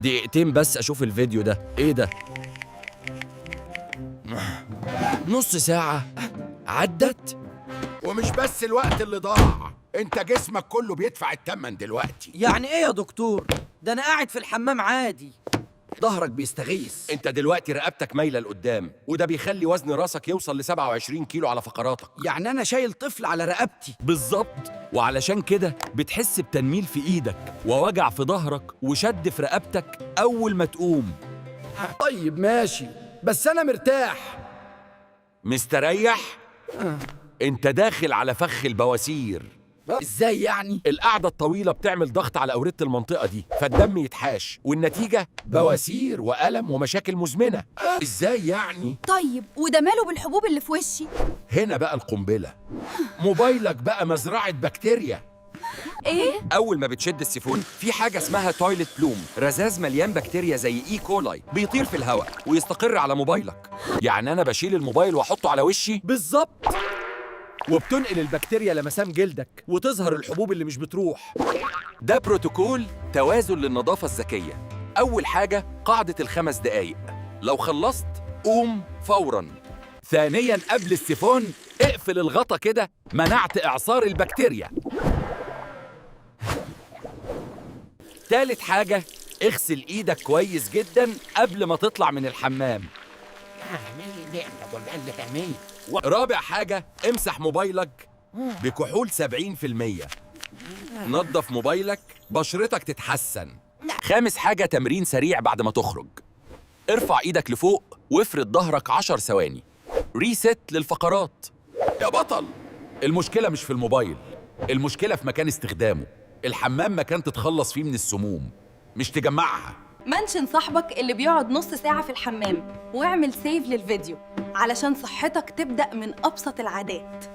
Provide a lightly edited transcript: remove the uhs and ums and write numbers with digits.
دقيقتين بس اشوف الفيديو ده. ايه ده؟ نص ساعة عدت. ومش بس الوقت اللي ضاع، انت جسمك كله بيدفع التمن دلوقتي. يعني ايه يا دكتور؟ ده انا قاعد في الحمام عادي. ظهرك بيستغيث. انت دلوقتي رقبتك مايلة لقدام، وده بيخلي وزن راسك يوصل ل 27 كيلو على فقراتك. يعني انا شايل طفل على رقبتي. بالظبط، وعلشان كده بتحس بتنميل في ايدك ووجع في ظهرك وشد في رقبتك اول ما تقوم. طيب ماشي، بس انا مرتاح. مستريح؟ انت داخل على فخ البواسير. ازاي يعني؟ القعدة الطويلة بتعمل ضغط على أوردة المنطقة دي، فالدم يتحاش، والنتيجة بواسير وألم ومشاكل مزمنة. ازاي يعني؟ طيب وده ماله بالحبوب اللي في وشي؟ هنا بقى القنبلة. موبايلك بقى مزرعة بكتيريا. ايه؟ أول ما بتشد السيفون في حاجة اسمها تويلت بلوم، رذاذ مليان بكتيريا زي إي كولاي بيطير في الهواء ويستقر على موبايلك. يعني أنا بشيل الموبايل وأحطه على وشي؟ بالظبط، وبتنقل البكتيريا لمسام جلدك وتظهر الحبوب اللي مش بتروح. ده بروتوكول توازن للنظافة الذكية. أول حاجة قاعدة ال5 دقايق، لو خلصت قوم فوراً. ثانياً قبل السيفون اقفل الغطا كده، منعت إعصار البكتيريا. تالت حاجة اغسل إيدك كويس جداً قبل ما تطلع من الحمام. رابع حاجة امسح موبايلك بكحول 70%. نظف موبايلك، بشرتك تتحسن. خامس حاجة تمرين سريع بعد ما تخرج. ارفع ايدك لفوق وافرد ظهرك 10 ثواني. ريست للفقرات. يا بطل، المشكلة مش في الموبايل، المشكلة في مكان استخدامه. الحمام مكان تتخلص فيه من السموم، مش تجمعها. منشن صاحبك اللي بيقعد نص ساعة في الحمام واعمل سيف للفيديو علشان صحتك تبدأ من أبسط العادات.